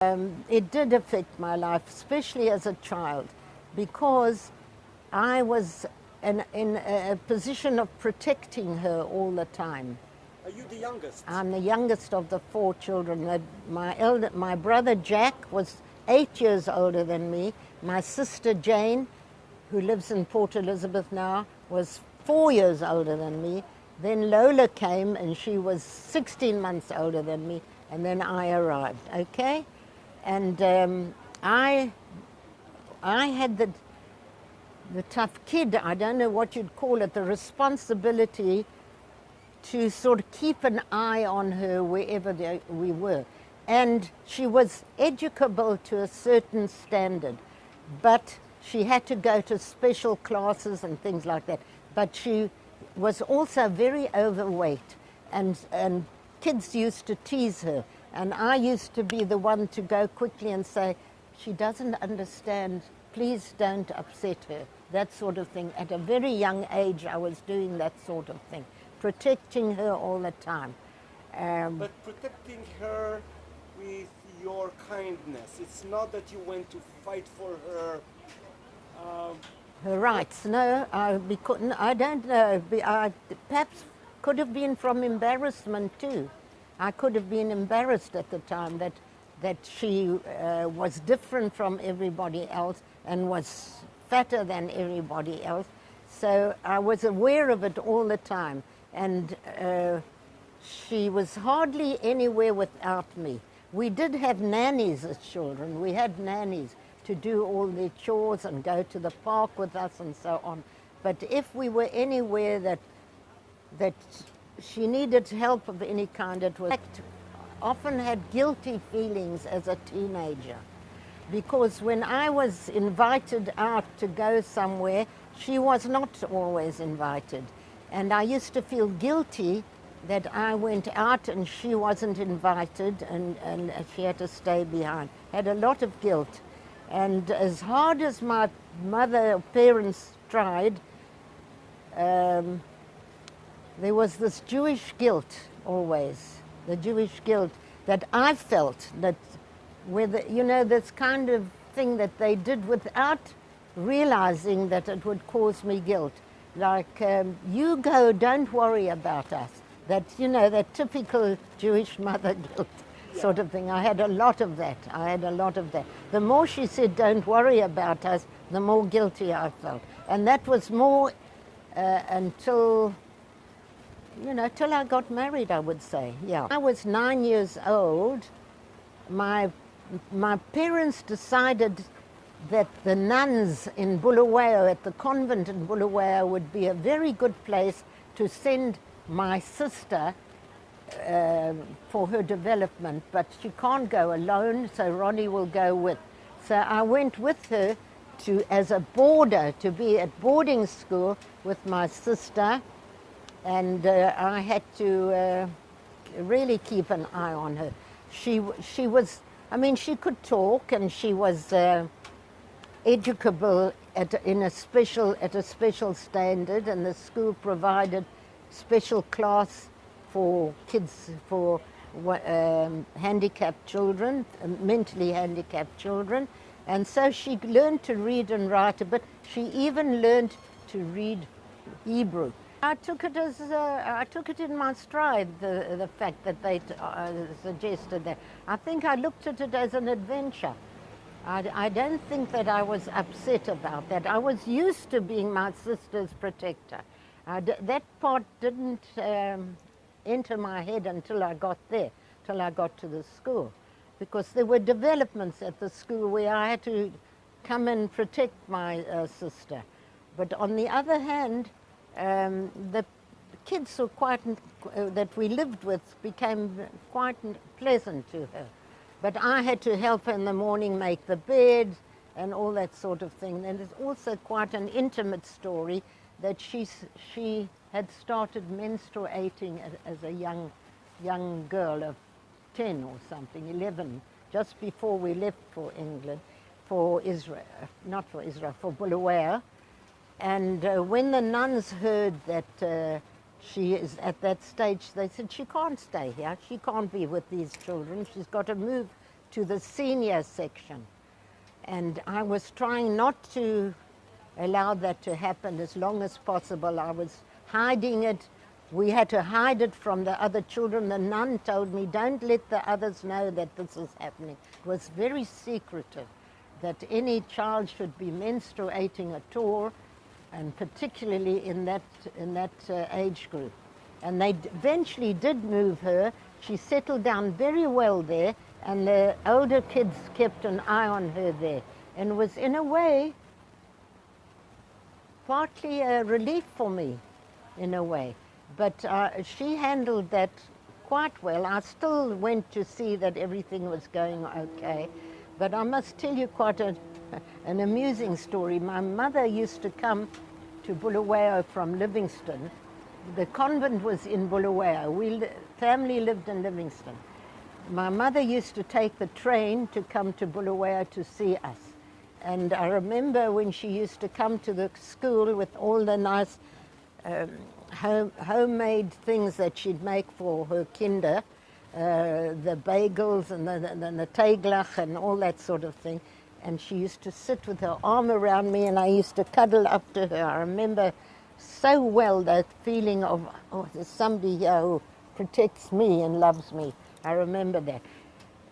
It did affect my life, especially as a child, because I was in a position of protecting her all the time. Are you the youngest? I'm the youngest of the 4 children. My brother Jack was 8 years older than me. My sister Jane, who lives in Port Elizabeth now, was 4 years older than me. Then Lola came and she was 16 months older than me, and then I arrived, okay? And I had the tough kid, I don't know what you'd call it, the responsibility to sort of keep an eye on her wherever we were. And she was educable to a certain standard, but she had to go to special classes and things like that. But she was also very overweight, and kids used to tease her. And I used to be the one to go quickly and say, she doesn't understand, please don't upset her, that sort of thing. At a very young age, I was doing that sort of thing, protecting her all the time. But protecting her with your kindness. It's not that you went to fight for her. Her rights, no, I don't know. I perhaps could have been from embarrassment too. I could have been embarrassed at the time that she was different from everybody else and was fatter than everybody else. So I was aware of it all the time. And she was hardly anywhere without me. We did have nannies as children. We had nannies to do all the chores and go to the park with us and so on. But if we were anywhere that she needed help of any kind, it was often had guilty feelings as a teenager, because when I was invited out to go somewhere, she was not always invited. And I used to feel guilty that I went out and she wasn't invited, and she had to stay behind. Had a lot of guilt. And as hard as my parents tried, there was this Jewish guilt always, the Jewish guilt that I felt, that whether, you know, this kind of thing that they did without realizing that it would cause me guilt. Like, you go, don't worry about us. That, you know, that typical Jewish mother guilt sort of thing. I had a lot of that. The more she said, don't worry about us, the more guilty I felt. And that was more until, you know, till I got married, I would say, yeah. I was 9 years old. My parents decided that the nuns in Bulawayo, at the convent in Bulawayo, would be a very good place to send my sister for her development, but she can't go alone, so Ronnie will go with. So I went with her as a boarder, to be at boarding school with my sister, and I had to really keep an eye on her. She was, I mean, she could talk, and she was educable at a special standard, and the school provided special class for kids, for handicapped children, mentally handicapped children. And so she learned to read and write, but she even learned to read Hebrew. I took it in my stride, the fact that they suggested that. I think I looked at it as an adventure. I don't think that I was upset about that. I was used to being my sister's protector. That part didn't enter my head until I got there, till I got to the school. Because there were developments at the school where I had to come and protect my sister. But on the other hand, the kids that we lived with became quite pleasant to her. But I had to help her in the morning make the bed and all that sort of thing. And it's also quite an intimate story that she had started menstruating as a young girl of 10 or something, 11, just before we left for England, for Israel, not for Israel, for Bulawayo. And when the nuns heard that she is at that stage, they said, she can't stay here, she can't be with these children, she's got to move to the senior section. And I was trying not to allow that to happen as long as possible. I was hiding it. We had to hide it from the other children. The nun told me, don't let the others know that this is happening. It was very secretive that any child should be menstruating at all, and particularly in that age group. And they eventually did move her. She settled down very well there, and the older kids kept an eye on her there, and was in a way partly a relief for me, in a way. But she handled that quite well. I still went to see that everything was going okay. But I must tell you quite an amusing story. My mother used to come to Bulawayo from Livingston. The convent was in Bulawayo. Family lived in Livingston. My mother used to take the train to come to Bulawayo to see us. And I remember when she used to come to the school with all the nice homemade things that she'd make for her kinder, the bagels and the teglach and all that sort of thing. And she used to sit with her arm around me, and I used to cuddle up to her. I remember so well that feeling of, oh, there's somebody here who protects me and loves me. I remember that.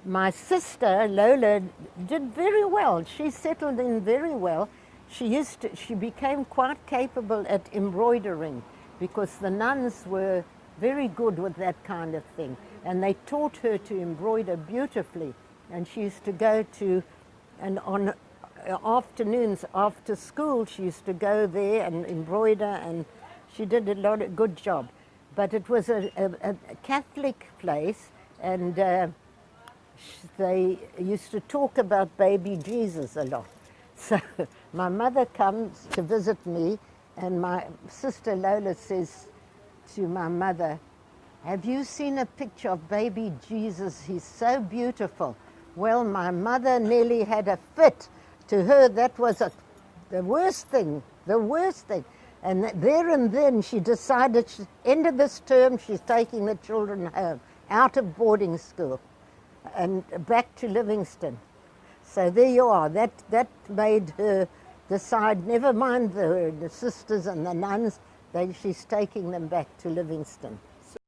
My sister, Lola, did very well. She settled in very well. She became quite capable at embroidering, because the nuns were very good with that kind of thing. And they taught her to embroider beautifully. And she used to go to, and on afternoons after school, she used to go there and embroider, and she did a good job. But it was a Catholic place, and they used to talk about baby Jesus a lot. So my mother comes to visit me, and my sister Lola says to my mother, have you seen a picture of baby Jesus? He's so beautiful. Well, my mother nearly had a fit. To her, that was the worst thing, the worst thing. And there and then she decided, end of this term, she's taking the children home, out of boarding school, and back to Livingston. So there you are. That made her decide, never mind the sisters and the nuns, she's taking them back to Livingston.